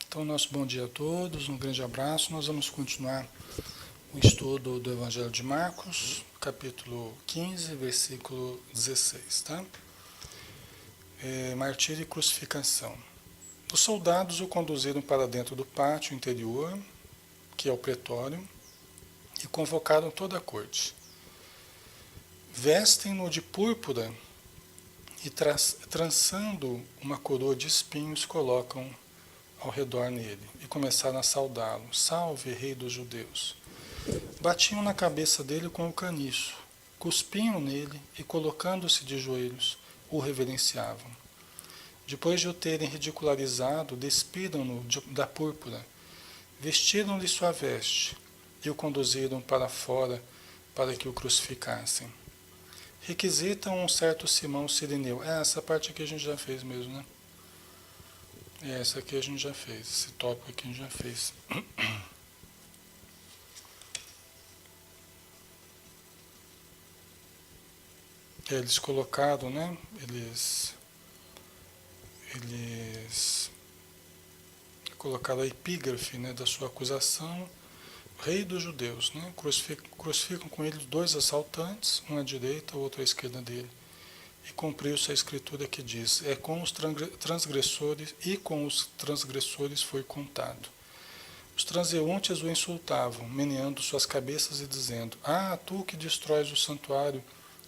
Então, nosso bom dia a todos, um grande abraço. Nós vamos continuar o estudo do Evangelho de Marcos, capítulo 15, versículo 16, tá? Martírio e crucificação. Os soldados o conduziram para dentro do pátio interior, que é o pretório, e convocaram toda a corte. Vestem-no de púrpura e, trançando uma coroa de espinhos, colocam ao redor nele e começaram a saudá-lo. Salve, rei dos judeus! Batiam na cabeça dele com o caniço, cuspiam nele e, colocando-se de joelhos, o reverenciavam. Depois de o terem ridicularizado, despiram-no da púrpura, vestiram-lhe sua veste e o conduziram para fora para que o crucificassem. Requisitam um certo Simão Cireneu. Essa parte aqui a gente já fez mesmo, né? Essa aqui a gente já fez, esse tópico aqui a gente já fez. Eles colocaram, né? Eles colocaram a epígrafe, né, da sua acusação, rei dos judeus, né? Crucificam com ele dois assaltantes, um à direita, o outro à esquerda dele. E cumpriu-se a escritura que diz: com os transgressores e com os transgressores foi contado. Os transeuntes o insultavam, meneando suas cabeças e dizendo: tu que destróis o santuário,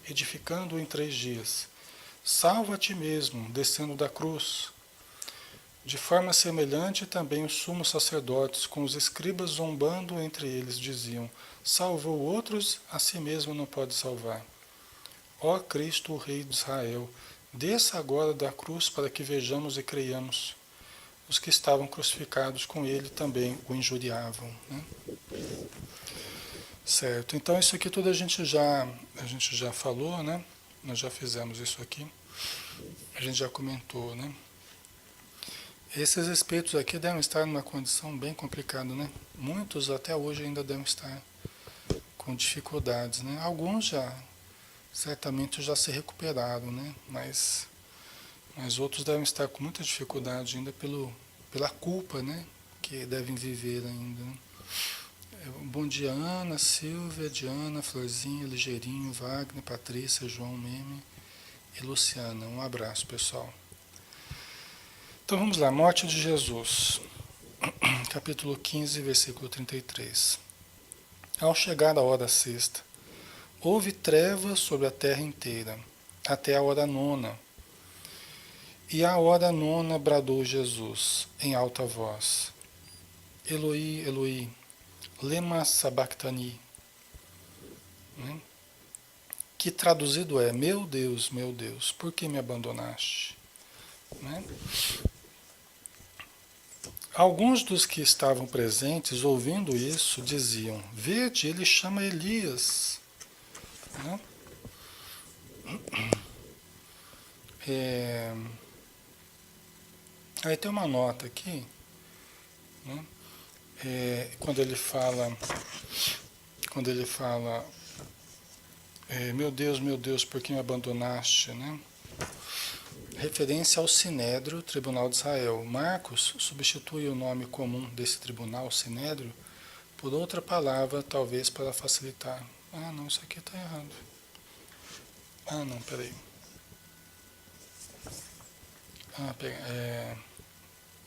edificando-o em 3 dias, salva a ti mesmo, descendo da cruz. De forma semelhante também os sumos sacerdotes, com os escribas zombando entre eles, diziam: salvou outros, a si mesmo não pode salvar. Ó Cristo, o Rei de Israel, desça agora da cruz para que vejamos e creiamos. Os que estavam crucificados com ele também o injuriavam, né? Certo, então isso aqui tudo a gente já falou, né? Nós já fizemos isso aqui, a gente já comentou, né? Esses espíritos aqui devem estar numa condição bem complicada, né? Muitos até hoje ainda devem estar com dificuldades, né? Alguns certamente já se recuperaram, né? Mas outros devem estar com muita dificuldade ainda pela culpa, né? Que devem viver ainda, né? Bom dia, Ana, Silvia, Diana, Florzinha, Ligeirinho, Wagner, Patrícia, João, Meme e Luciana. Um abraço, pessoal. Então vamos lá, morte de Jesus, capítulo 15, versículo 33. Ao chegar a hora sexta, houve trevas sobre a terra inteira, até a hora 9. E à hora 9 bradou Jesus, em alta voz: Eloi, Eloi, lema sabachthani, né? Que traduzido é: meu Deus, por que me abandonaste? Né? Alguns dos que estavam presentes, ouvindo isso, diziam: vede, ele chama Elias. Né? Aí tem uma nota aqui, né? Quando ele fala, meu Deus, por que me abandonaste, né? Referência ao Sinédrio, Tribunal de Israel. Marcos substitui o nome comum desse tribunal, Sinédrio, por outra palavra, talvez para facilitar. Não, isso aqui está errado. Não, peraí.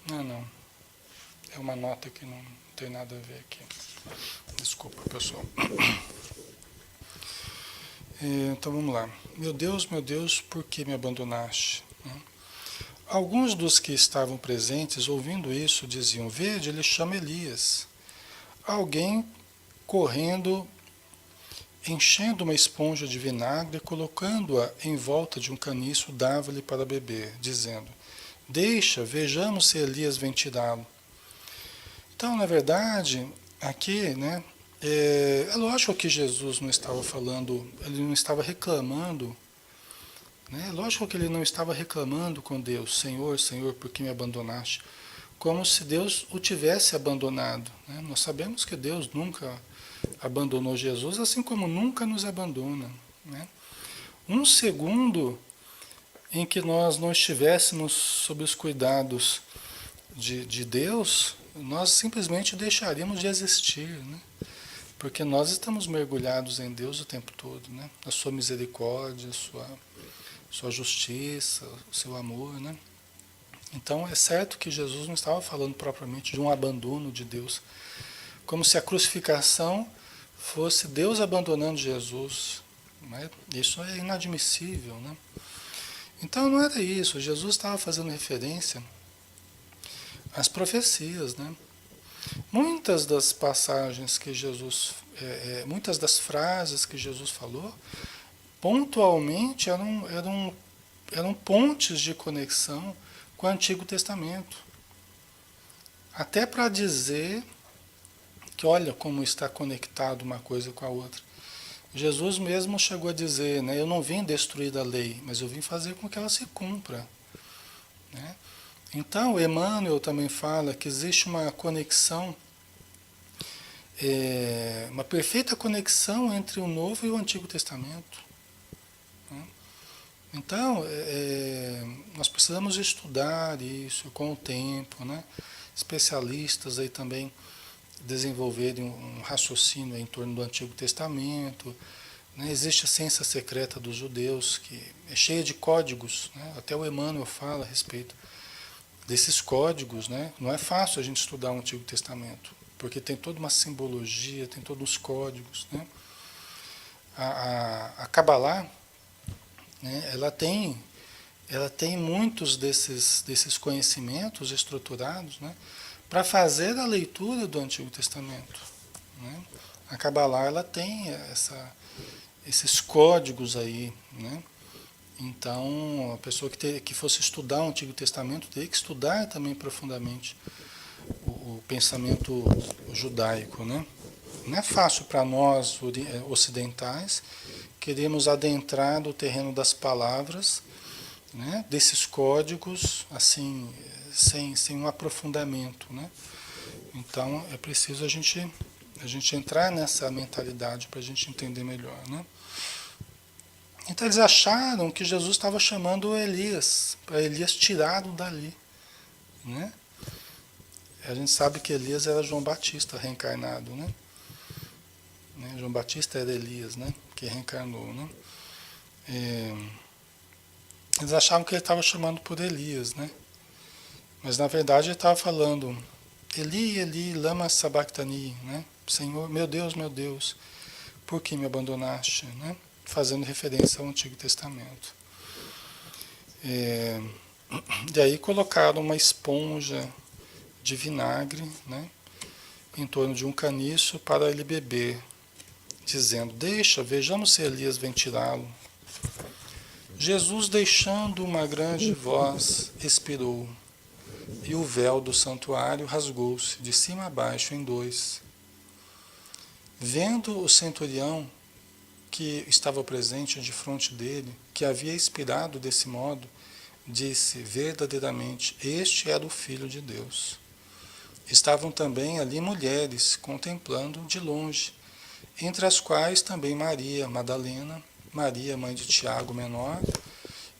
Não. É uma nota que não tem nada a ver aqui. Desculpa, pessoal. Então vamos lá. Meu Deus, por que me abandonaste? Alguns dos que estavam presentes, ouvindo isso, diziam: vede, ele chama Elias. Alguém correndo, enchendo uma esponja de vinagre, colocando-a em volta de um caniço, dava-lhe para beber, dizendo: deixa, vejamos se Elias vem tirá-lo. Então, na verdade, aqui, né, é lógico que Jesus não estava falando, ele não estava reclamando, né? Lógico que ele não estava reclamando com Deus: Senhor, por que me abandonaste? Como se Deus o tivesse abandonado, né? Nós sabemos que Deus nunca abandonou Jesus, assim como nunca nos abandona, né? Um segundo em que nós não estivéssemos sob os cuidados de Deus, nós simplesmente deixaríamos de existir, né? Porque nós estamos mergulhados em Deus o tempo todo, né? A sua misericórdia, sua justiça, o seu amor, né? Então é certo que Jesus não estava falando propriamente de um abandono de Deus, como se a crucificação fosse Deus abandonando Jesus, né? Isso é inadmissível, né? Então não era isso, Jesus estava fazendo referência às profecias, né? Muitas das passagens que Jesus, muitas das frases que Jesus falou, pontualmente eram pontes de conexão com o Antigo Testamento. Até para dizer que olha como está conectado uma coisa com a outra. Jesus mesmo chegou a dizer, né, eu não vim destruir a lei, mas eu vim fazer com que ela se cumpra. Né? Então, Emmanuel também fala que existe uma conexão, uma perfeita conexão entre o Novo e o Antigo Testamento. Né? Então, nós precisamos estudar isso com o tempo, né? Especialistas aí também desenvolverem um raciocínio em torno do Antigo Testamento. Né? Existe a ciência secreta dos judeus, que é cheia de códigos, né? Até o Emmanuel fala a respeito desses códigos. Né? Não é fácil a gente estudar o Antigo Testamento, porque tem toda uma simbologia, tem todos os códigos. Né? A Kabbalah, né? ela tem muitos desses conhecimentos estruturados, né? Para fazer a leitura do Antigo Testamento. Né? A Kabbalah ela tem esses códigos aí. Né? Então, a pessoa que fosse estudar o Antigo Testamento teria que estudar também profundamente o pensamento judaico. Né? Não é fácil para nós ocidentais queremos adentrar no terreno das palavras, né? Desses códigos, assim, sem um aprofundamento, né? Então é preciso a gente entrar nessa mentalidade para a gente entender melhor, né? Então eles acharam que Jesus estava chamando Elias, para Elias tirado dali, né? A gente sabe que Elias era João Batista reencarnado, né? João Batista era Elias, né? Que reencarnou, né? Eles achavam que ele estava chamando por Elias, né? Mas na verdade ele estava falando Eli, Eli, lama sabachthani, né? Senhor, meu Deus, por que me abandonaste? Né? Fazendo referência ao Antigo Testamento. E aí colocaram uma esponja de vinagre, né? Em torno de um caniço para ele beber, dizendo, vejamos se Elias vem tirá-lo. Jesus, deixando uma grande voz, expirou, e o véu do santuário rasgou-se de cima a baixo em dois. Vendo o centurião que estava presente de frente dele, que havia expirado desse modo, disse, verdadeiramente, este era o Filho de Deus. Estavam também ali mulheres, contemplando de longe, entre as quais também Maria Madalena, Maria, mãe de Tiago Menor,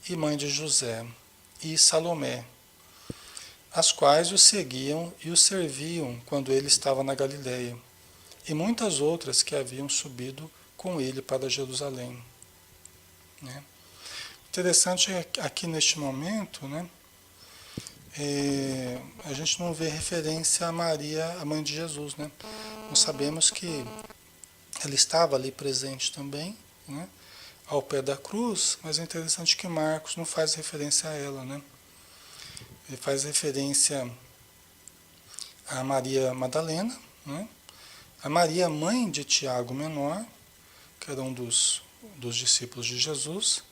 e mãe de José, e Salomé, as quais o seguiam e o serviam quando ele estava na Galileia, e muitas outras que haviam subido com ele para Jerusalém. Né? Interessante é que aqui neste momento, né, a gente não vê referência a Maria, a mãe de Jesus. Né? Nós sabemos que ela estava ali presente também, né, ao pé da cruz, mas é interessante que Marcos não faz referência a ela. Né? Ele faz referência a Maria Madalena, né? A Maria, mãe de Tiago Menor, que era um dos discípulos de Jesus,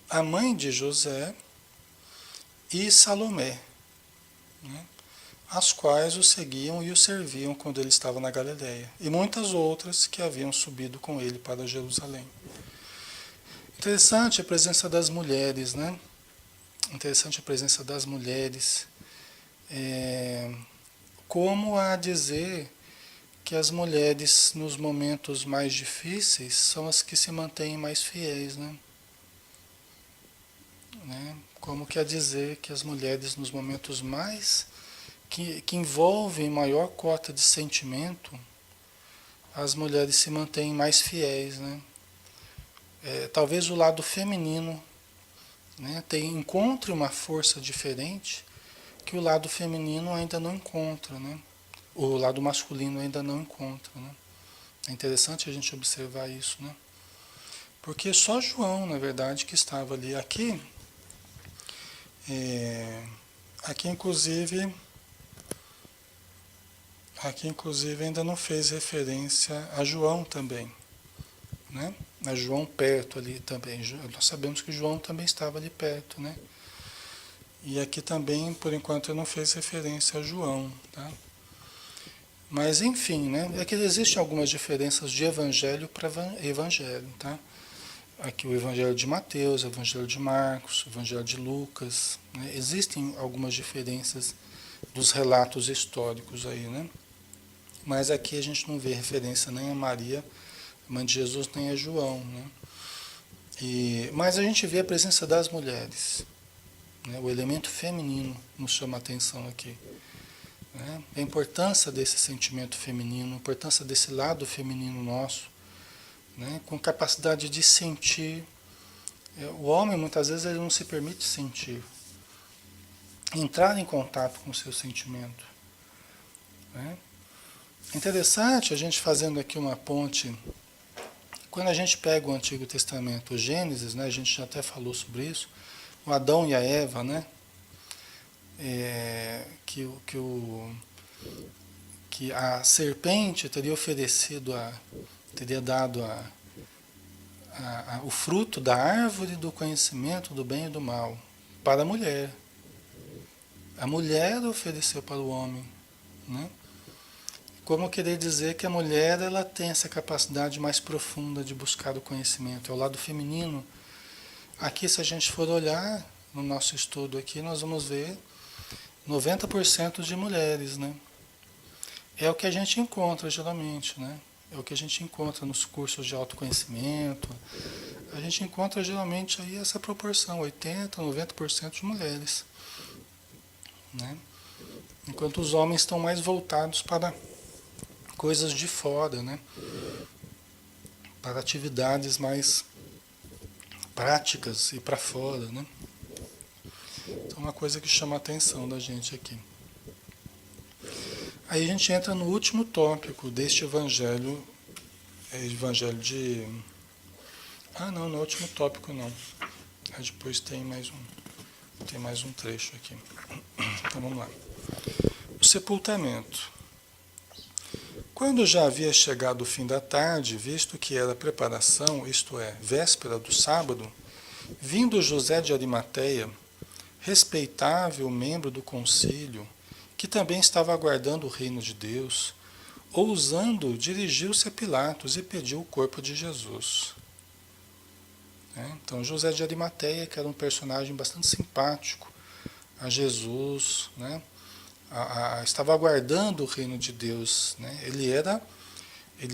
a mãe de José e Salomé, né? As quais o seguiam e o serviam quando ele estava na Galileia, e muitas outras que haviam subido com ele para Jerusalém. Interessante a presença das mulheres, né? Interessante a presença das mulheres, como a dizer que as mulheres nos momentos mais difíceis são as que se mantêm mais fiéis, né? Como quer dizer que as mulheres nos momentos mais que envolvem maior cota de sentimento, as mulheres se mantêm mais fiéis, né? Talvez o lado feminino, né, encontre uma força diferente que o lado feminino ainda não encontra, né? O lado masculino ainda não encontra, né? É interessante a gente observar isso, né? Porque só João, na verdade, que estava ali. Aqui inclusive, ainda não fez referência a João também, né? A João perto ali também. Nós sabemos que João também estava ali perto, né? E aqui também, por enquanto, não fez referência a João, tá? Mas enfim, né? É que existem algumas diferenças de evangelho para evangelho, tá? Aqui o evangelho de Mateus, o evangelho de Marcos, o evangelho de Lucas, né? Existem algumas diferenças dos relatos históricos aí, né? Mas aqui a gente não vê referência nem a Maria, mãe de Jesus, nem a João, né? Mas a gente vê a presença das mulheres, né? O elemento feminino nos chama a atenção aqui, né? A importância desse sentimento feminino, a importância desse lado feminino nosso, né? Com capacidade de sentir. O homem, muitas vezes, ele não se permite sentir, entrar em contato com o seu sentimento, né? Interessante a gente fazendo aqui uma ponte. Quando a gente pega o Antigo Testamento, o Gênesis, né, a gente já até falou sobre isso, o Adão e a Eva, né, que a serpente teria teria dado o fruto da árvore do conhecimento do bem e do mal para a mulher. A mulher ofereceu para o homem, né? Como querer dizer que a mulher ela tem essa capacidade mais profunda de buscar o conhecimento, é o lado feminino. Aqui, se a gente for olhar no nosso estudo aqui, nós vamos ver 90% de mulheres, né? É o que a gente encontra geralmente, né? É o que a gente encontra nos cursos de autoconhecimento. A gente encontra geralmente aí essa proporção, 80%, 90% de mulheres, né? Enquanto os homens estão mais voltados para coisas de fora, né? Para atividades mais práticas e para fora, né? Então, uma coisa que chama a atenção da gente aqui. Aí a gente entra no último tópico deste evangelho, evangelho de... não é o último tópico não. Aí depois tem mais um trecho aqui. Então vamos lá. O sepultamento. Quando já havia chegado o fim da tarde, visto que era preparação, isto é, véspera do sábado, vindo José de Arimateia, respeitável membro do concílio, que também estava aguardando o reino de Deus, ousando, dirigiu-se a Pilatos e pediu o corpo de Jesus. Então José de Arimateia, que era um personagem bastante simpático a Jesus, né? Estava aguardando o reino de Deus, né? Ele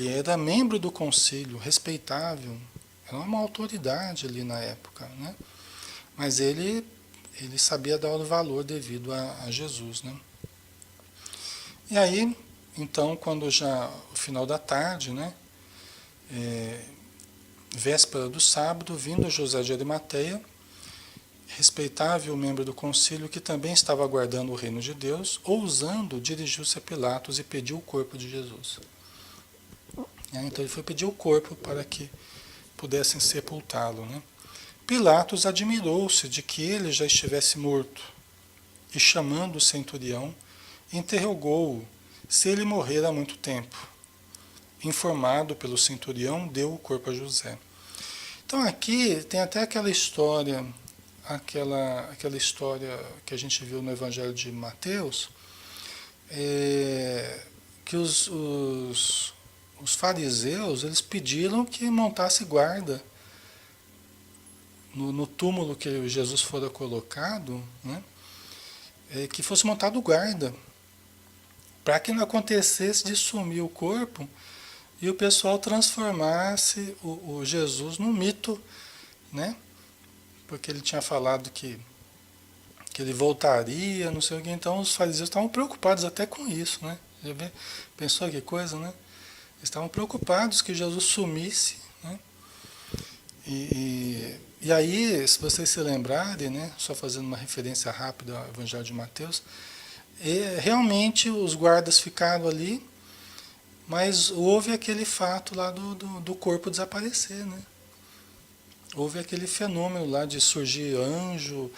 era membro do concílio, respeitável, era uma autoridade ali na época, né? Mas ele sabia dar o valor devido a Jesus, né? E aí, então, quando já o final da tarde, né? Véspera do sábado, vindo José de Arimateia, respeitável membro do concílio que também estava aguardando o reino de Deus, ousando, dirigiu-se a Pilatos e pediu o corpo de Jesus. Então ele foi pedir o corpo para que pudessem sepultá-lo, né? Pilatos admirou-se de que ele já estivesse morto e, chamando o centurião, interrogou-o se ele morrera há muito tempo. Informado pelo centurião, deu o corpo a José. Então aqui tem até aquela história que a gente viu no Evangelho de Mateus, que os fariseus eles pediram que montasse guarda no túmulo que Jesus fora colocado, né? Que fosse montado guarda, para que não acontecesse de sumir o corpo e o pessoal transformasse o Jesus num mito, né? Porque ele tinha falado que que ele voltaria, não sei o que. Então os fariseus estavam preocupados até com isso, né? Pensou que coisa, né? Eles estavam preocupados que Jesus sumisse, né? E aí, se vocês se lembrarem, né? Só fazendo uma referência rápida ao Evangelho de Mateus, realmente os guardas ficaram ali, mas houve aquele fato lá do corpo desaparecer, né? Houve aquele fenômeno lá de surgir anjo,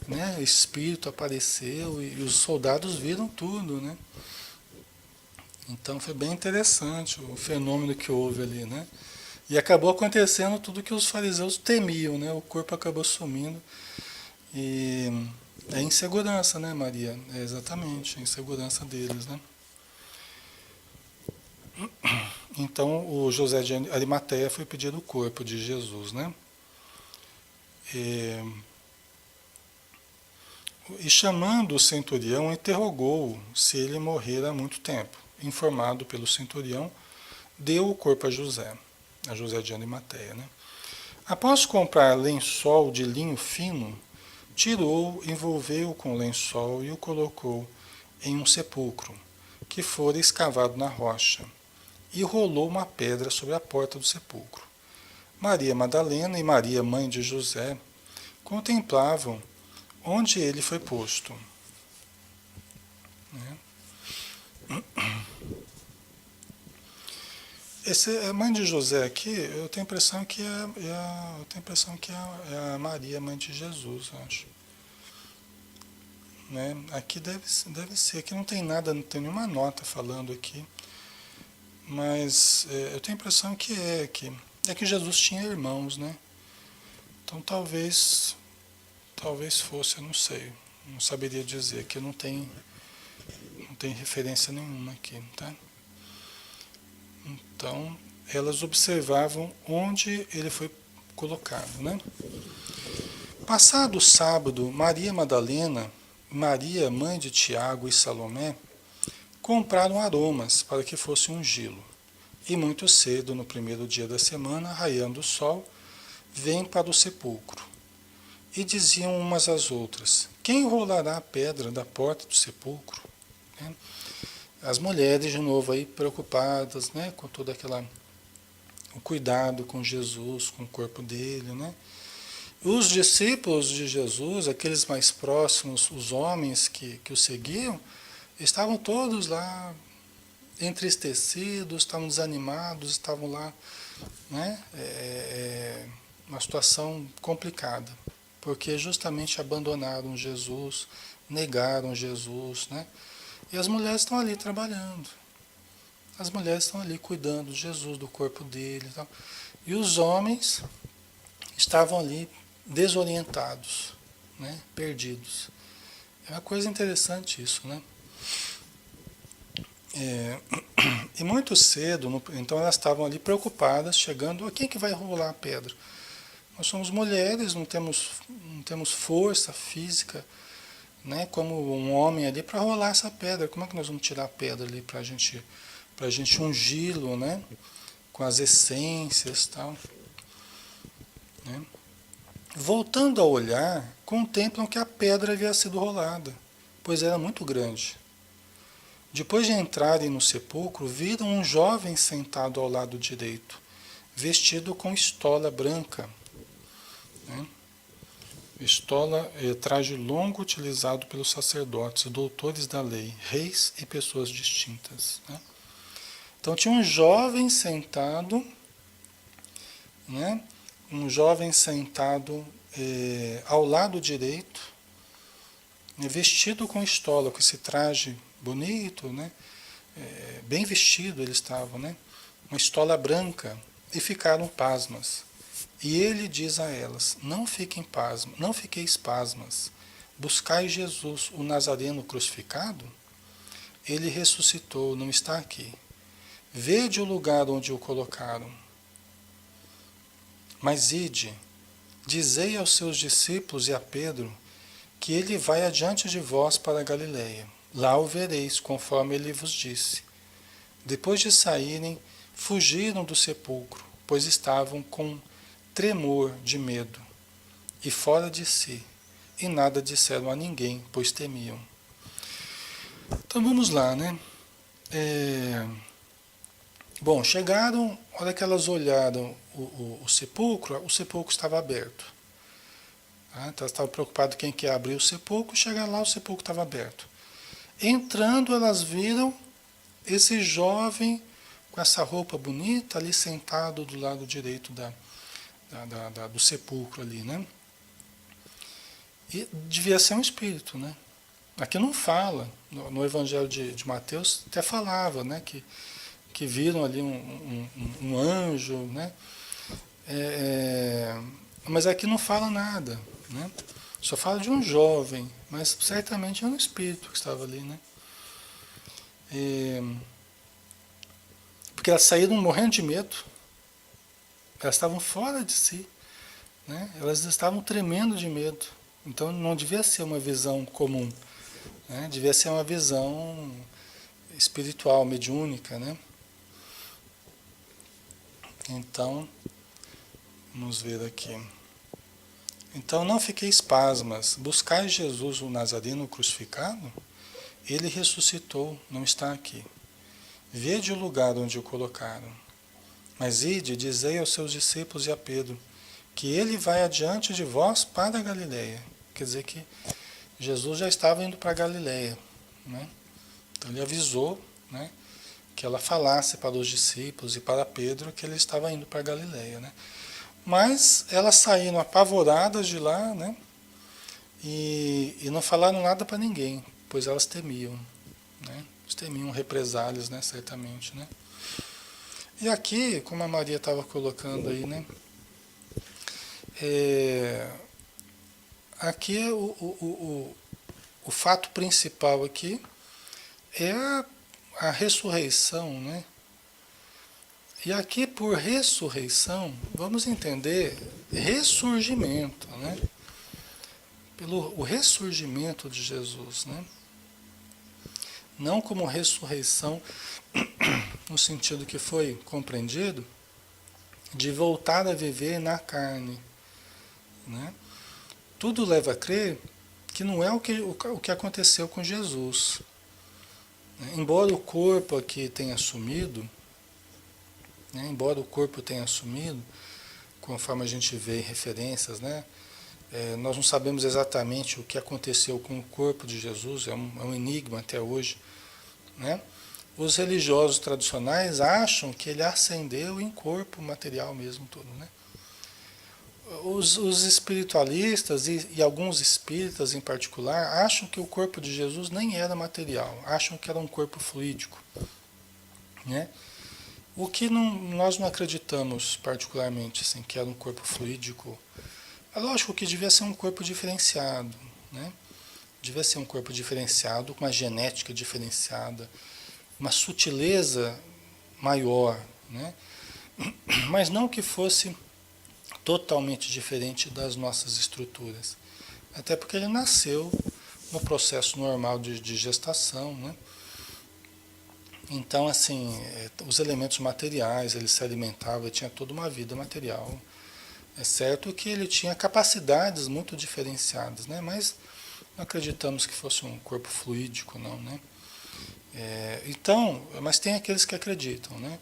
né? Espírito apareceu e os soldados viram tudo, né? Então foi bem interessante o fenômeno que houve ali, né? E acabou acontecendo tudo que os fariseus temiam, né? O corpo acabou sumindo e é insegurança, né, Maria? É exatamente, a insegurança deles, né? Então o José de Arimateia foi pedir o corpo de Jesus, né? E chamando o centurião, interrogou-o se ele morrera há muito tempo. Informado pelo centurião, deu o corpo a José de Arimateia, né? Após comprar lençol de linho fino, tirou, envolveu-o com o lençol e o colocou em um sepulcro, que fora escavado na rocha, e rolou uma pedra sobre a porta do sepulcro. Maria Madalena e Maria, mãe de José, contemplavam onde ele foi posto. Né? A mãe de José aqui, eu tenho a impressão que é a Maria, mãe de Jesus, eu acho. Né? Aqui deve ser, aqui não tem nada, não tem nenhuma nota falando aqui, mas eu tenho a impressão que é que Jesus tinha irmãos, né? Então talvez fosse, eu não sei, não saberia dizer, que não tem referência nenhuma aqui, tá? Então, elas observavam onde ele foi colocado, né? Passado o sábado, Maria Madalena, Maria, mãe de Tiago e Salomé, compraram aromas para que fosse ungí-lo. E muito cedo, no primeiro dia da semana, raiando o sol, vêm para o sepulcro. E diziam umas às outras: quem rolará a pedra da porta do sepulcro? Né? As mulheres, de novo, aí preocupadas, né, com todo o cuidado com Jesus, com o corpo dele, né? Os discípulos de Jesus, aqueles mais próximos, os homens que o seguiam, estavam todos lá entristecidos, estavam desanimados, estavam lá, né, uma situação complicada, porque justamente abandonaram Jesus, negaram Jesus, né? E as mulheres estão ali trabalhando. As mulheres estão ali cuidando de Jesus, do corpo dele e tal. E os homens estavam ali desorientados, né? Perdidos. É uma coisa interessante isso, né? E muito cedo, então elas estavam ali preocupadas, chegando, quem que vai rolar a pedra? Nós somos mulheres, não temos força física, né, como um homem ali para rolar essa pedra. Como é que nós vamos tirar a pedra ali para a gente ungí-lo, né, com as essências e tal, né? Voltando a olhar, contemplam que a pedra havia sido rolada, pois era muito grande. Depois de entrarem no sepulcro, viram um jovem sentado ao lado direito, vestido com estola branca, né? Estola é traje longo utilizado pelos sacerdotes, doutores da lei, reis e pessoas distintas, né? Então tinha um jovem sentado, né? Um jovem sentado ao lado direito, né? Vestido com estola, com esse traje bonito, né? Bem vestido ele estava, né? Uma estola branca, e ficaram pasmas. E ele diz a elas: não fiquem pasmas, não fiqueis pasmas. Buscai Jesus, o Nazareno crucificado? Ele ressuscitou, não está aqui. Vede o lugar onde o colocaram. Mas ide, dizei aos seus discípulos e a Pedro que ele vai adiante de vós para a Galiléia. Lá o vereis, conforme ele vos disse. Depois de saírem, fugiram do sepulcro, pois estavam com tremor de medo e fora de si. e nada disseram a ninguém, pois temiam. Então vamos lá, né? Bom, chegaram, a hora que elas olharam o sepulcro estava aberto. Tá? Então elas estavam preocupadas quem quer abrir o sepulcro, chegar lá, o sepulcro estava aberto. Entrando, elas viram esse jovem com essa roupa bonita ali sentado do lado direito do sepulcro ali, né? E devia ser um espírito, né? Aqui não fala, no Evangelho de Mateus até falava, né? Que viram ali um anjo, né? Mas aqui não fala nada, né? Só fala de um jovem, mas certamente é um espírito que estava ali, né? Porque elas saíram morrendo de medo, elas estavam fora de si, né? Elas estavam tremendo de medo. Então não devia ser uma visão comum, né? Devia ser uma visão espiritual, mediúnica, né? Então, vamos ver aqui. Então não fiqueis pasmas, buscai Jesus o Nazareno crucificado, ele ressuscitou, não está aqui. Vede o lugar onde o colocaram. Mas ide, dizei aos seus discípulos e a Pedro, que ele vai adiante de vós para a Galileia. Quer dizer que Jesus já estava indo para a Galileia, né? Então ele avisou, né, que ela falasse para os discípulos e para Pedro que ele estava indo para a Galileia, né? Mas elas saíram apavoradas de lá, né? E não falaram nada para ninguém, pois elas temiam, né? Eles temiam represálias, né? Certamente, né? E aqui, como a Maria estava colocando aí, né? Aqui o fato principal aqui é a ressurreição, né? E aqui por ressurreição, vamos entender ressurgimento, né? O ressurgimento de Jesus, né? Não como ressurreição no sentido que foi compreendido de voltar a viver na carne, né? Tudo leva a crer que não é o que aconteceu com Jesus, né? Embora o corpo aqui tenha sumido, né? Embora o corpo tenha sumido, conforme a gente vê em referências, né? Nós não sabemos exatamente o que aconteceu com o corpo de Jesus, é um enigma até hoje, né? Os religiosos tradicionais acham que ele ascendeu em corpo material mesmo todo, né? Os espiritualistas e alguns espíritas em particular acham que o corpo de Jesus nem era material, acham que era um corpo fluídico, né? O que nós não acreditamos particularmente, assim, que era um corpo fluídico. É lógico que devia ser um corpo diferenciado, né? Devia ser um corpo diferenciado, com uma genética diferenciada, uma sutileza maior, né? Mas não que fosse totalmente diferente das nossas estruturas. Até porque ele nasceu no processo normal de gestação, né? Então, assim, os elementos materiais, ele se alimentava, ele tinha toda uma vida material. É certo que ele tinha capacidades muito diferenciadas, né? Mas não acreditamos que fosse um corpo fluídico, não, né? Então, mas tem aqueles que acreditam, né?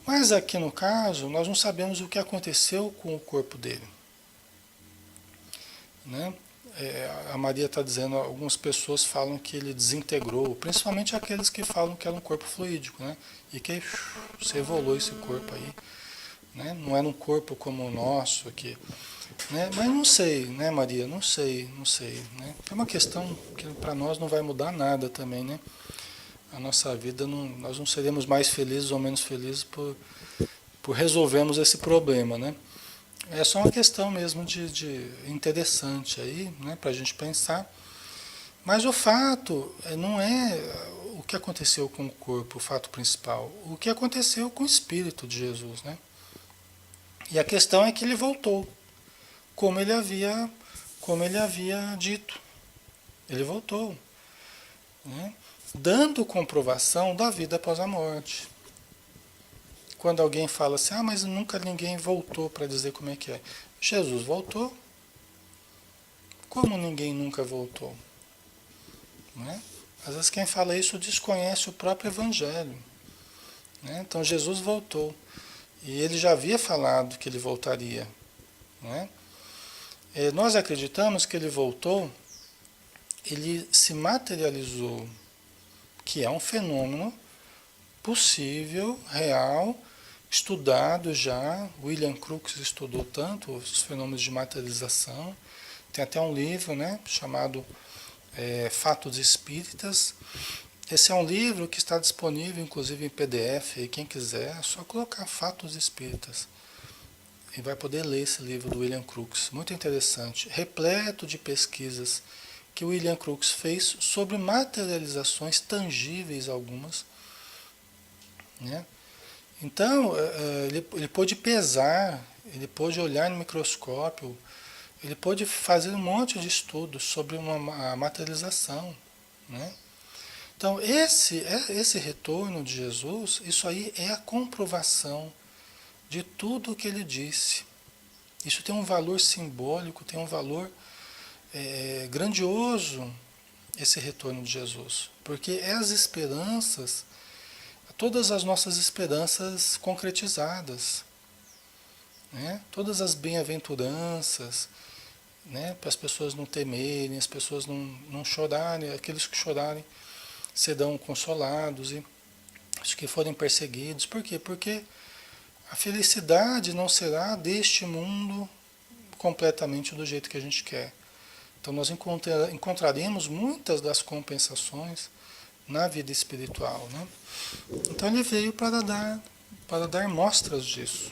Mas aqui no caso, nós não sabemos o que aconteceu com o corpo dele, né? A Maria está dizendo, algumas pessoas falam que ele desintegrou, principalmente aqueles que falam que era um corpo fluídico, né? E que se evoluiu esse corpo aí, né? Não era um corpo como o nosso aqui, né? Mas não sei, né, Maria? Não sei, né? É uma questão que para nós não vai mudar nada também, né? A nossa vida, nós não seremos mais felizes ou menos felizes por resolvermos esse problema, né? É só uma questão mesmo de interessante aí, né, para a gente pensar. Mas o fato não é o que aconteceu com o corpo, o fato principal. O que aconteceu com o espírito de Jesus, né? E a questão é que ele voltou, como ele havia dito. Ele voltou, né? Dando comprovação da vida após a morte. Quando alguém fala assim, mas nunca ninguém voltou para dizer como é que é. Jesus voltou, Como ninguém nunca voltou? Não é? Às vezes quem fala isso desconhece o próprio Evangelho. Né? Então Jesus voltou. E ele já havia falado que ele voltaria. Não é? Nós acreditamos que ele voltou, ele se materializou, que é um fenômeno possível, real, estudado já. William Crookes estudou tanto os fenômenos de materialização. Tem até um livro, né, chamado Fatos Espíritas. Esse é um livro que está disponível, inclusive em PDF. E quem quiser, é só colocar Fatos Espíritas. E vai poder ler esse livro do William Crookes. Muito interessante. Repleto de pesquisas que o William Crookes fez sobre materializações tangíveis algumas. Né? Então, ele pôde pesar, ele pôde olhar no microscópio, ele pôde fazer um monte de estudos sobre a materialização. Né? Então, esse retorno de Jesus, isso aí é a comprovação de tudo o que ele disse. Isso tem um valor simbólico, tem um valor grandioso, esse retorno de Jesus. Porque é as esperanças, todas as nossas esperanças concretizadas. Né? Todas as bem-aventuranças, né? Para as pessoas não temerem, as pessoas não chorarem, aqueles que chorarem serão consolados, e os que forem perseguidos. Por quê? Porque a felicidade não será deste mundo completamente do jeito que a gente quer. Então nós encontraremos muitas das compensações na vida espiritual. Né? Então ele veio para dar mostras disso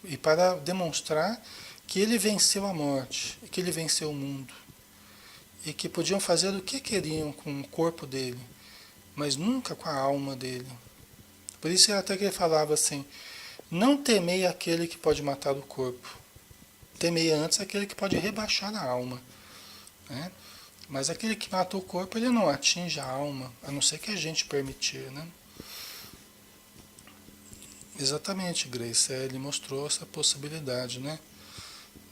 e para demonstrar que ele venceu a morte, e que ele venceu o mundo, e que podiam fazer o que queriam com o corpo dele, mas nunca com a alma dele. Por isso até que ele falava assim: não temei aquele que pode matar o corpo, temei antes aquele que pode rebaixar a alma. Né? Mas aquele que mata o corpo, ele não atinge a alma, a não ser que a gente permitir. Né? Exatamente, Grace, ele mostrou essa possibilidade, né?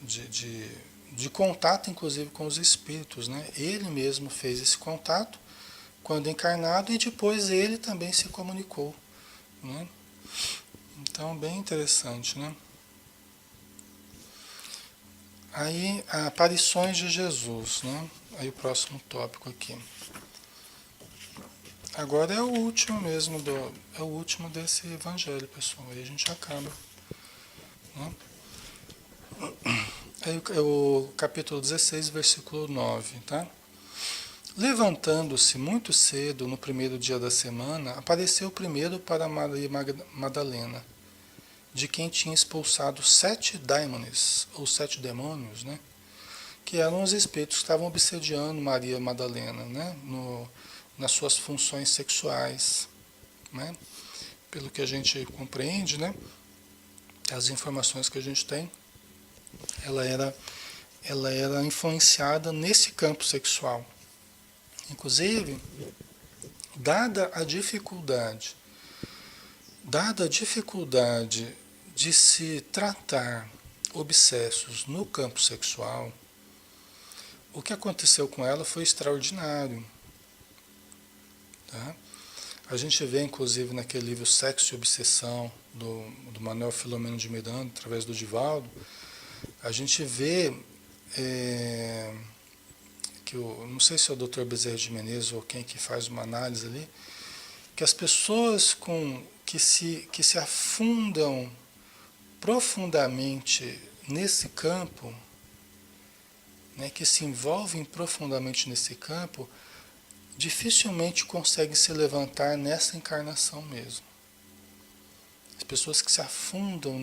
de contato, inclusive, com os espíritos. Né? Ele mesmo fez esse contato quando encarnado, e depois ele também se comunicou. Né? Então, bem interessante. Né? Aí, aparições de Jesus. Né? Aí o próximo tópico aqui. Agora é o último mesmo, é o último desse evangelho, pessoal. Aí a gente acaba. Né? Aí o capítulo 16, versículo 9, tá? Levantando-se muito cedo no primeiro dia da semana, apareceu primeiro para Maria Madalena, de quem tinha expulsado 7 daimones, ou 7 demônios, né? Que eram os espíritos que estavam obsediando Maria Madalena, né? Nas suas funções sexuais. Né? Pelo que a gente compreende, né? As informações que a gente tem, ela era influenciada nesse campo sexual. Inclusive, dada a dificuldade de se tratar obsessos no campo sexual, o que aconteceu com ela foi extraordinário. Tá? A gente vê, inclusive, naquele livro Sexo e Obsessão, do Manuel Filomeno de Miranda, através do Divaldo, a gente vê que não sei se é o Dr. Bezerra de Menezes ou quem que faz uma análise ali, que as pessoas que se afundam profundamente nesse campo, né, que se envolvem profundamente nesse campo, dificilmente conseguem se levantar nessa encarnação mesmo. As pessoas que se afundam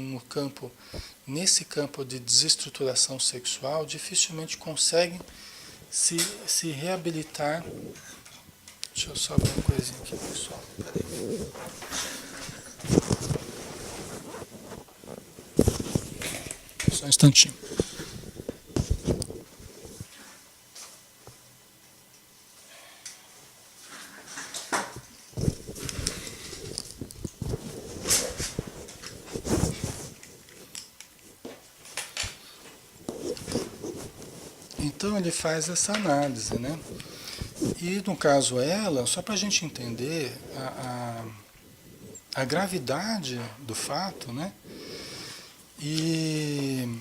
nesse campo de desestruturação sexual, dificilmente conseguem se reabilitar. Deixa eu só ver uma coisinha aqui, pessoal. Peraí. Só um instantinho. Então ele faz essa análise, né? E no caso ela, só para a gente entender a gravidade do fato, né? E,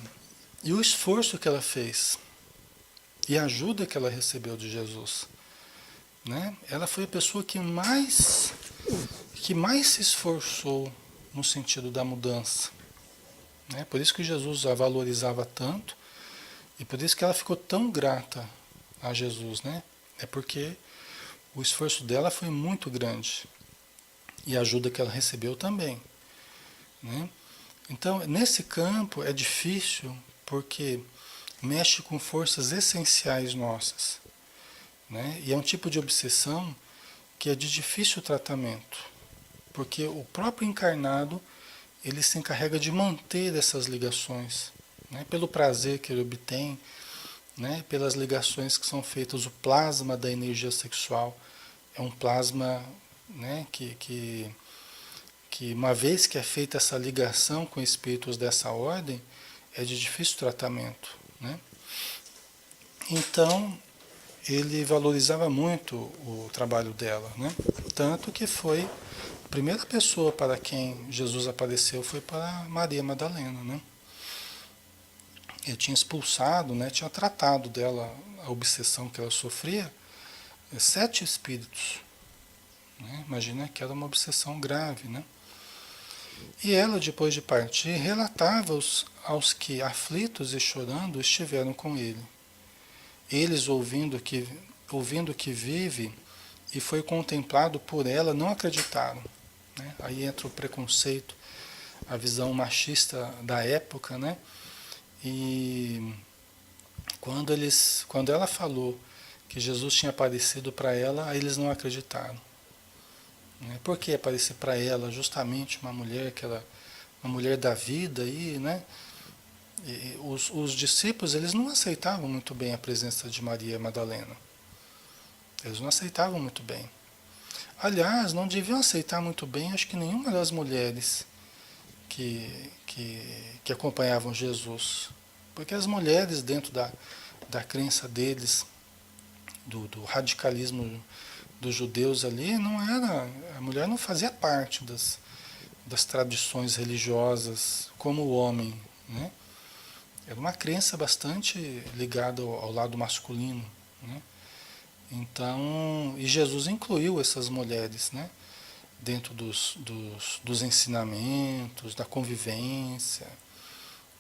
e o esforço que ela fez e a ajuda que ela recebeu de Jesus, né? Ela foi a pessoa que mais se esforçou no sentido da mudança, né? Por isso que Jesus a valorizava tanto e por isso que ela ficou tão grata a Jesus, né? É porque o esforço dela foi muito grande e a ajuda que ela recebeu também, né? Então, nesse campo é difícil porque mexe com forças essenciais nossas, né? E é um tipo de obsessão que é de difícil tratamento, porque o próprio encarnado ele se encarrega de manter essas ligações, né? Pelo prazer que ele obtém, né? Pelas ligações que são feitas, o plasma da energia sexual é um plasma, né? Que uma vez que é feita essa ligação com espíritos dessa ordem, é de difícil tratamento, né? Então, ele valorizava muito o trabalho dela, né? Tanto que foi a primeira pessoa para quem Jesus apareceu foi para Maria Madalena, né? Ele tinha expulsado, né? Tinha tratado dela, a obsessão que ela sofria, 7 espíritos, né? Imagina que era uma obsessão grave, né? E ela, depois de partir, relatava aos que, aflitos e chorando, estiveram com ele. Eles, ouvindo que vive e foi contemplado por ela, não acreditaram, né? Aí entra o preconceito, a visão machista da época, né? E quando ela falou que Jesus tinha aparecido para ela, aí eles não acreditaram, né? Por que aparecer para ela justamente uma mulher uma mulher da vida aí, né? E os discípulos eles não aceitavam muito bem a presença de Maria Madalena. Eles não aceitavam muito bem. Aliás, não deviam aceitar muito bem, acho que nenhuma das mulheres que acompanhavam Jesus. Porque as mulheres, dentro da crença deles, do radicalismo dos judeus ali, não era. A mulher não fazia parte das tradições religiosas como o homem, né? Era uma crença bastante ligada ao lado masculino, né? Então, e Jesus incluiu essas mulheres, né? Dentro dos ensinamentos, da convivência.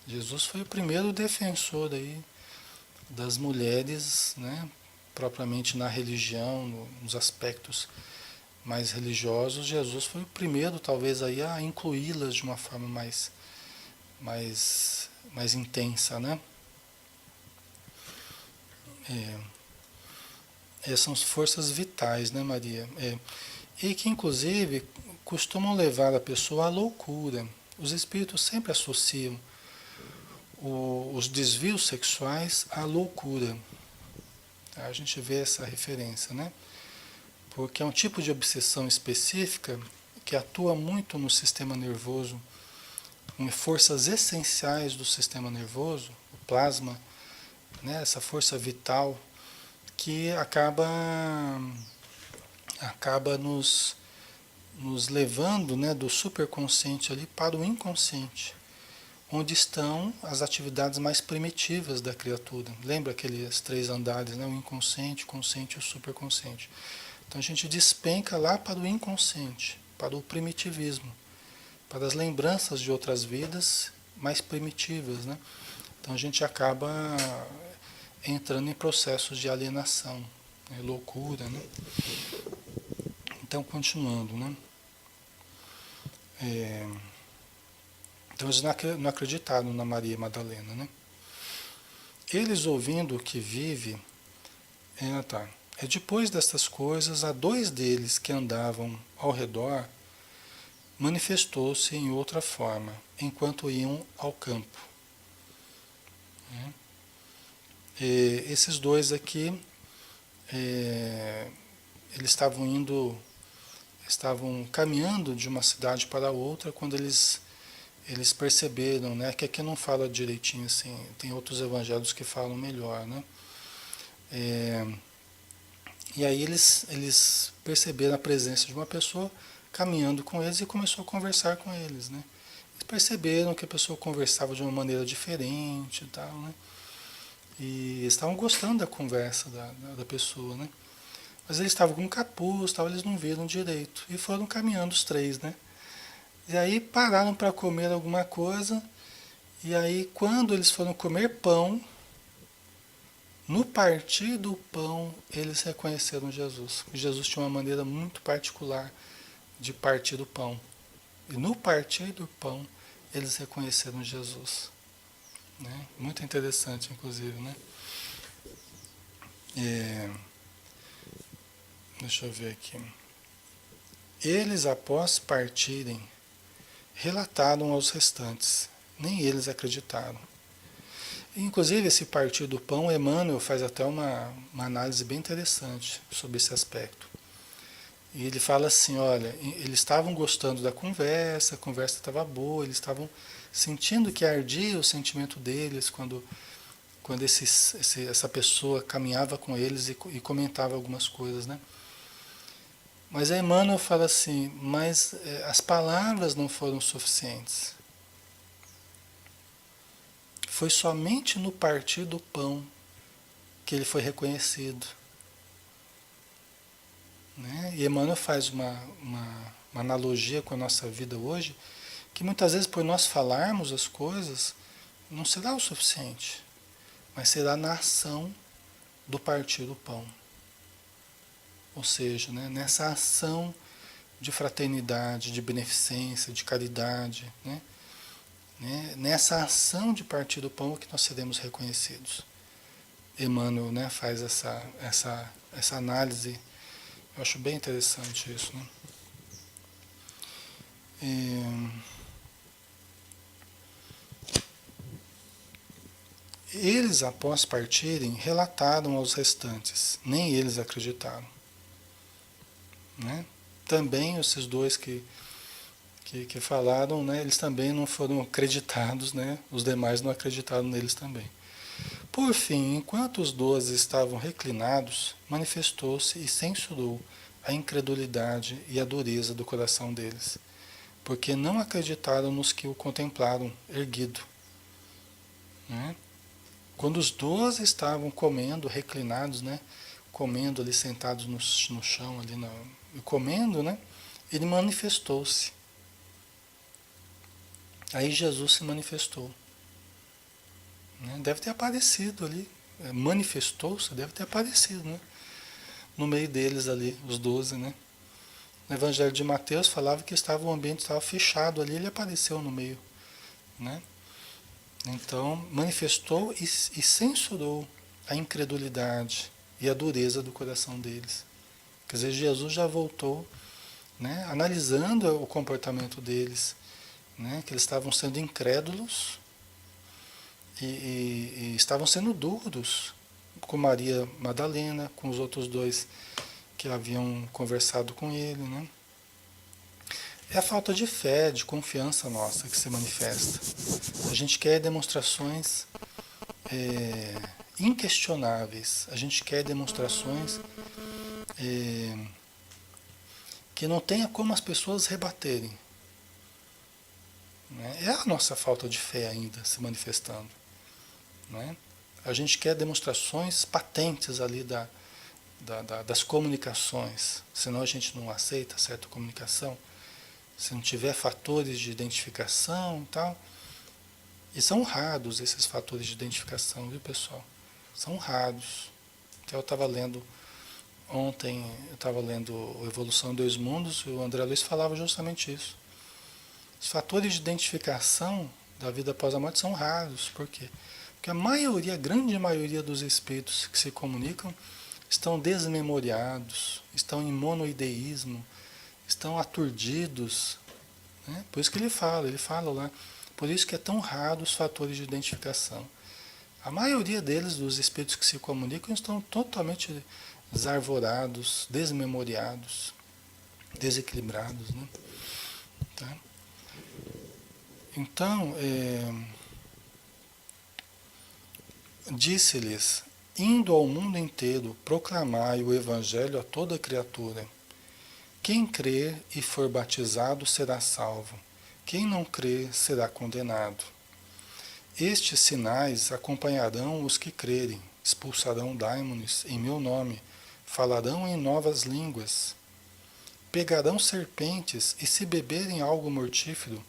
Jesus foi o primeiro defensor aí das mulheres, né? Propriamente na religião, nos aspectos mais religiosos. Jesus foi o primeiro, talvez, aí, a incluí-las de uma forma mais intensa, né? Essas são as forças vitais, né, Maria? E que, inclusive, costumam levar a pessoa à loucura. Os espíritos sempre associam os desvios sexuais à loucura. A gente vê essa referência, né? Porque é um tipo de obsessão específica que atua muito no sistema nervoso, em forças essenciais do sistema nervoso, o plasma, né? Essa força vital que acaba nos levando, né, do superconsciente ali para o inconsciente, onde estão as atividades mais primitivas da criatura. Lembra aqueles 3 andares, né? O inconsciente, o consciente e o superconsciente. Então a gente despenca lá para o inconsciente, para o primitivismo, para as lembranças de outras vidas mais primitivas, né? Então a gente acaba entrando em processos de alienação, né? Loucura, né? Então, continuando, né? Então eles não acreditaram na Maria Madalena, né? Eles ouvindo que vive, depois destas coisas, a 2 deles que andavam ao redor, manifestou-se em outra forma, enquanto iam ao campo, né? E esses 2 aqui, eles estavam caminhando de uma cidade para outra quando eles perceberam, né, que aqui não fala direitinho assim, tem outros evangelhos que falam melhor, né? E aí eles perceberam a presença de uma pessoa caminhando com eles e começou a conversar com eles, né? Eles perceberam que a pessoa conversava de uma maneira diferente e tal, né? E eles estavam gostando da conversa da pessoa, né? Mas eles estavam com capuz, tal, eles não viram direito. E foram caminhando os três, né? E aí pararam para comer alguma coisa. E aí quando eles foram comer pão, no partir do pão, eles reconheceram Jesus. Jesus tinha uma maneira muito particular de partir do pão. E no partir do pão, eles reconheceram Jesus. Né? Muito interessante, inclusive, né? Deixa eu ver aqui. Eles, após partirem, relataram aos restantes. Nem eles acreditaram. Inclusive, esse partir do pão, Emmanuel faz até uma análise bem interessante sobre esse aspecto. E ele fala assim, olha, eles estavam gostando da conversa, a conversa estava boa, eles estavam sentindo que ardia o sentimento deles quando essa pessoa caminhava com eles e comentava algumas coisas, né? Mas a Emmanuel fala assim, mas as palavras não foram suficientes. Foi somente no partir do pão que ele foi reconhecido. Né? E Emmanuel faz uma analogia com a nossa vida hoje, que muitas vezes por nós falarmos as coisas, não será o suficiente, mas será na ação do partir do pão. Ou seja, né, nessa ação de fraternidade, de beneficência, de caridade, né, nessa ação de partir do pão que nós seremos reconhecidos. Emmanuel, né, faz essa análise. Eu acho bem interessante isso, né? Eles, após partirem, relataram aos restantes. Nem eles acreditaram. Né? Também esses dois que falaram, né, eles também não foram acreditados, né? Os demais não acreditaram neles também. Por fim, enquanto os 12 estavam reclinados, manifestou-se e censurou a incredulidade e a dureza do coração deles, porque não acreditaram nos que o contemplaram erguido. Né? Quando os 12 estavam comendo, reclinados, né? Comendo ali sentados no chão, ali comendo, né? Ele manifestou-se. Aí Jesus se manifestou. Né? Deve ter aparecido ali. Manifestou-se, deve ter aparecido, né? No meio deles ali, os 12, né? No Evangelho de Mateus falava que o ambiente estava fechado ali, ele apareceu no meio, né? Então, manifestou e censurou a incredulidade e a dureza do coração deles. Quer dizer, Jesus já voltou, né, analisando o comportamento deles, né, que eles estavam sendo incrédulos e estavam sendo duros com Maria Madalena, com os outros dois que haviam conversado com ele, né? É a falta de fé, de confiança nossa que se manifesta. A gente quer demonstrações inquestionáveis. A gente quer demonstrações que não tenha como as pessoas rebaterem. Né? É a nossa falta de fé ainda se manifestando. Né? A gente quer demonstrações patentes ali das comunicações, senão a gente não aceita certa comunicação. Se não tiver fatores de identificação e tal. E são raros esses fatores de identificação, viu, pessoal? São raros. Até eu estava lendo ontem, eu estava lendo Evolução em Dois Mundos e o André Luiz falava justamente isso. Os fatores de identificação da vida após a morte são raros. Por quê? Porque a grande maioria dos espíritos que se comunicam estão desmemoriados, estão em monoideísmo, estão aturdidos. Né? Por isso que ele fala lá. Por isso que é tão raro os fatores de identificação. A maioria deles, dos espíritos que se comunicam, estão totalmente desarvorados, desmemoriados, desequilibrados. Né? Tá? Então, disse-lhes Indo ao mundo inteiro, proclamai o Evangelho a toda criatura. Quem crer e for batizado será salvo. Quem não crer será condenado. Estes sinais acompanharão os que crerem, expulsarão daimones em meu nome, falarão em novas línguas, pegarão serpentes e se beberem algo mortífero,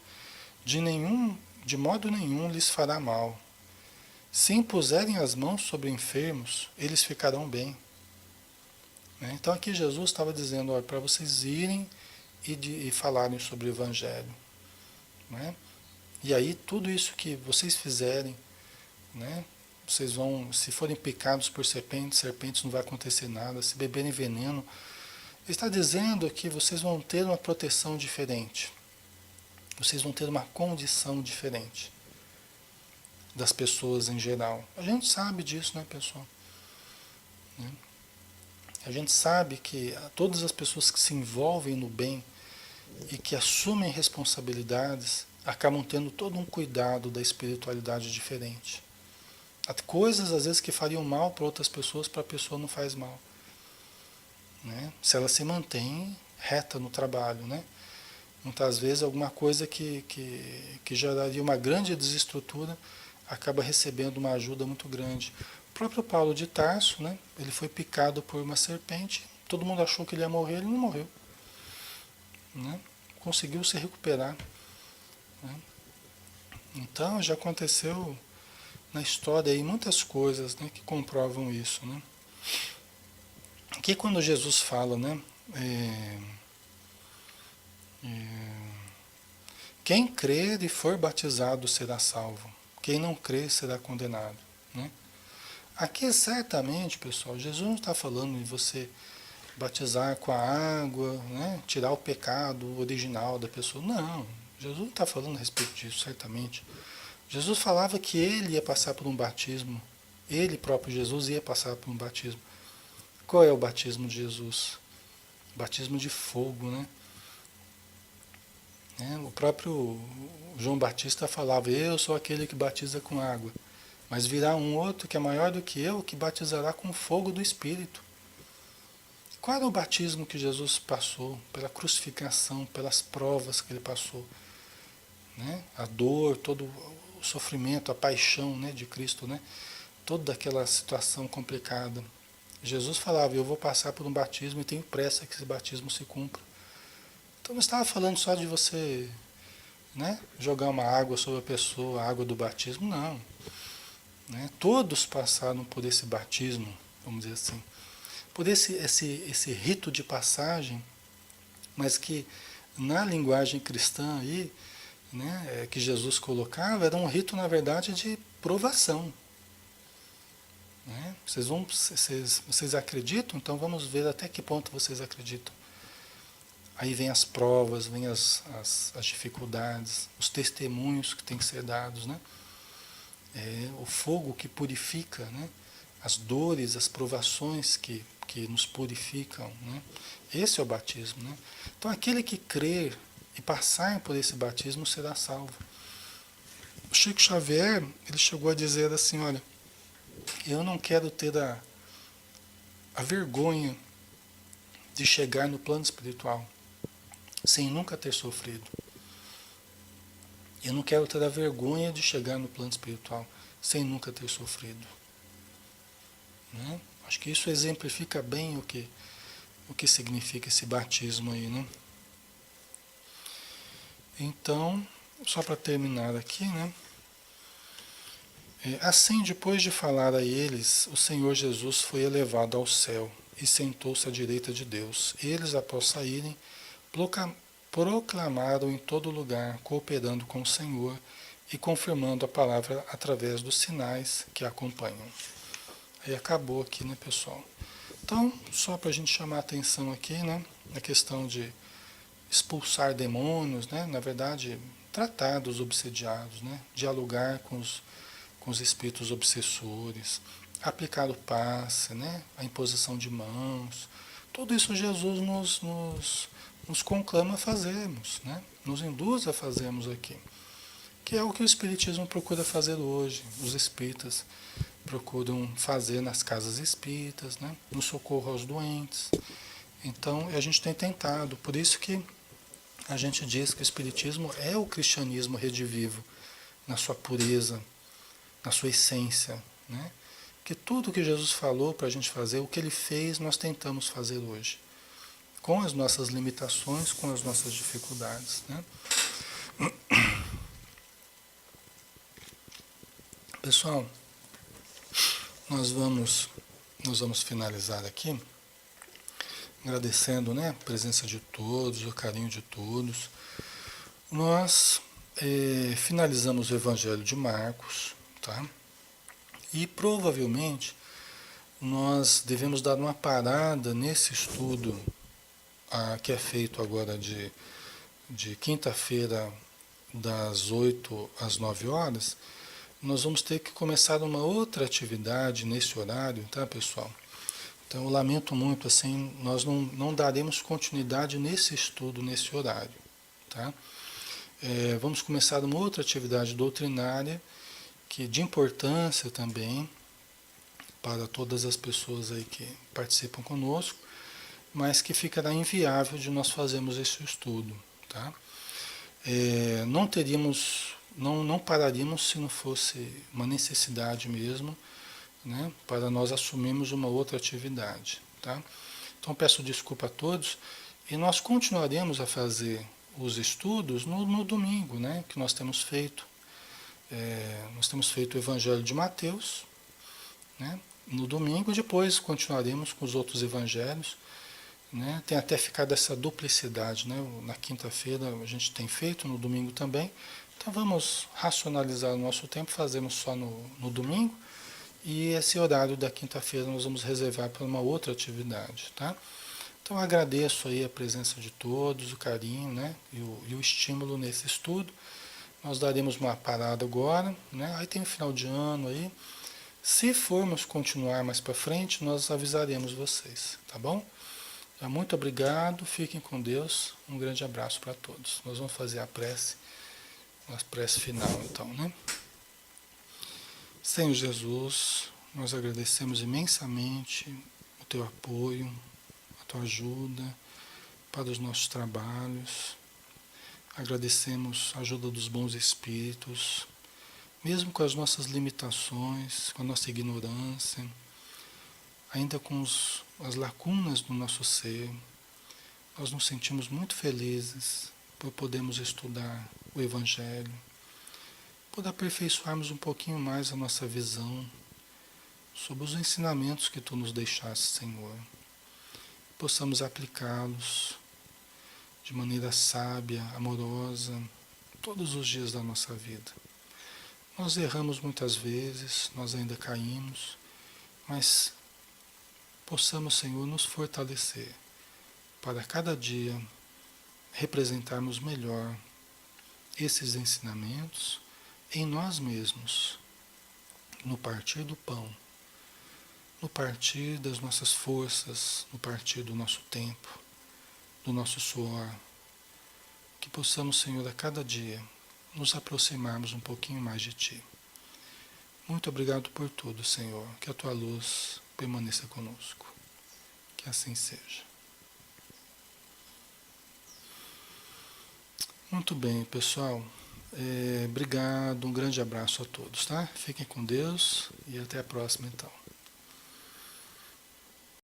de modo nenhum lhes fará mal. Se impuserem as mãos sobre enfermos, eles ficarão bem. Né? Então aqui Jesus estava dizendo, para vocês irem e falarem sobre o Evangelho. Né? E aí tudo isso que vocês fizerem, né? Vocês vão, se forem picados por serpentes não vai acontecer nada, se beberem veneno. Ele está dizendo que vocês vão ter uma proteção diferente. Vocês vão ter uma condição diferente das pessoas em geral. A gente sabe disso, né, pessoal? Né? A gente sabe que todas as pessoas que se envolvem no bem e que assumem responsabilidades acabam tendo todo um cuidado da espiritualidade diferente. Há coisas, às vezes, que fariam mal para outras pessoas, para a pessoa não faz mal. Né? Se ela se mantém reta no trabalho, né? Muitas vezes alguma coisa que geraria uma grande desestrutura acaba recebendo uma ajuda muito grande. O próprio Paulo de Tarso, né? Ele foi picado por uma serpente, todo mundo achou que ele ia morrer, ele não morreu. Né? Conseguiu se recuperar. Né? Então já aconteceu na história aí muitas coisas, né, que comprovam isso. Né? Aqui quando Jesus fala, né, quem crer e for batizado será salvo, quem não crer será condenado. Né? Aqui certamente, pessoal, Jesus não está falando de você batizar com a água, né, tirar o pecado original da pessoa. Não, Jesus não está falando a respeito disso, certamente. Jesus falava que ele ia passar por um batismo, ele próprio Jesus ia passar por um batismo. Qual é o batismo de Jesus? Batismo de fogo, né? O próprio João Batista falava, eu sou aquele que batiza com água, mas virá um outro que é maior do que eu, que batizará com fogo do Espírito. Qual era o batismo que Jesus passou? Pela crucificação, pelas provas que ele passou. Né? A dor, todo o sofrimento, a paixão, né, de Cristo, né? Toda aquela situação complicada. Jesus falava, eu vou passar por um batismo e tenho pressa que esse batismo se cumpra. Então não estava falando só de você, né, jogar uma água sobre a pessoa, a água do batismo, não. Né? Todos passaram por esse batismo, vamos dizer assim. Por esse rito de passagem, mas que na linguagem cristã aí, né, que Jesus colocava, era um rito, na verdade, de provação. Né? Vocês acreditam? Então vamos ver até que ponto vocês acreditam. Aí vem as provas, vem as dificuldades, os testemunhos que têm que ser dados, né? O fogo que purifica, né? As dores, as provações que nos purificam. Né? Esse é o batismo. Né? Então aquele que crer e passar por esse batismo será salvo. O Chico Xavier, ele chegou a dizer assim, olha, eu não quero ter a vergonha de chegar no plano espiritual sem nunca ter sofrido. Eu não quero ter a vergonha de chegar no plano espiritual sem nunca ter sofrido. Né? Acho que isso exemplifica bem o que significa esse batismo aí, né? Então, só para terminar aqui, né? Assim, depois de falar a eles, o Senhor Jesus foi elevado ao céu e sentou-se à direita de Deus. Eles, após saírem, proclamaram em todo lugar, cooperando com o Senhor e confirmando a palavra através dos sinais que a acompanham. Aí acabou aqui, né, pessoal? Então, só para a gente chamar a atenção aqui, né, na questão de expulsar demônios, né, na verdade, tratar dos obsediados, né, dialogar com os espíritos obsessores, aplicar o passe, né, a imposição de mãos, tudo isso Jesus nos conclama a fazermos, né, nos induz a fazermos aqui, que é o que o Espiritismo procura fazer hoje, os espíritas, procuram fazer nas casas espíritas, né? No socorro aos doentes. Então, a gente tem tentado, por isso que a gente diz que o Espiritismo é o cristianismo redivivo, na sua pureza, na sua essência, né? Que tudo que Jesus falou para a gente fazer, o que ele fez, nós tentamos fazer hoje. Com as nossas limitações, com as nossas dificuldades, né? Pessoal, nós vamos finalizar aqui, agradecendo, né, a presença de todos, o carinho de todos. Nós finalizamos o Evangelho de Marcos, tá? E provavelmente nós devemos dar uma parada nesse estudo que é feito agora de quinta-feira, das 8 às 9 horas. Nós vamos ter que começar uma outra atividade nesse horário, tá, pessoal? Então, eu lamento muito, assim, nós não daremos continuidade nesse estudo, nesse horário, tá? Vamos começar uma outra atividade doutrinária, que de importância também para todas as pessoas aí que participam conosco, mas que ficará inviável de nós fazermos esse estudo, tá? Não teríamos, não pararíamos se não fosse uma necessidade mesmo, né, para nós assumirmos uma outra atividade, tá? Então peço desculpa a todos e nós continuaremos a fazer os estudos no domingo, né, que nós temos feito. Nós temos feito o Evangelho de Mateus, né, no domingo, depois continuaremos com os outros evangelhos, né? Tem até ficado essa duplicidade, né? Na quinta-feira a gente tem feito, no domingo também. Então vamos racionalizar o nosso tempo, fazemos só no domingo. E esse horário da quinta-feira nós vamos reservar para uma outra atividade, tá? Então agradeço aí a presença de todos, o carinho, né? E o estímulo nesse estudo. Nós daremos uma parada agora, né? Aí tem o final de ano aí. Se formos continuar mais para frente, nós avisaremos vocês, tá bom? Então, muito obrigado, fiquem com Deus. Um grande abraço para todos. Nós vamos fazer a prece final então, né? Senhor Jesus, nós agradecemos imensamente o teu apoio, a tua ajuda para os nossos trabalhos. Agradecemos a ajuda dos bons espíritos, mesmo com as nossas limitações, com a nossa ignorância, ainda com as lacunas do nosso ser. Nós nos sentimos muito felizes por podermos estudar o Evangelho, por aperfeiçoarmos um pouquinho mais a nossa visão sobre os ensinamentos que Tu nos deixaste, Senhor. Possamos aplicá-los de maneira sábia, amorosa, todos os dias da nossa vida. Nós erramos muitas vezes, nós ainda caímos, mas possamos, Senhor, nos fortalecer para cada dia representarmos melhor esses ensinamentos em nós mesmos, no partir do pão, no partir das nossas forças, no partir do nosso tempo, do nosso suor. Que possamos, Senhor, a cada dia nos aproximarmos um pouquinho mais de Ti. Muito obrigado por tudo, Senhor. Que a Tua luz permaneça conosco. Que assim seja. Muito bem, pessoal. Obrigado, um grande abraço a todos, tá? Fiquem com Deus e até a próxima, então.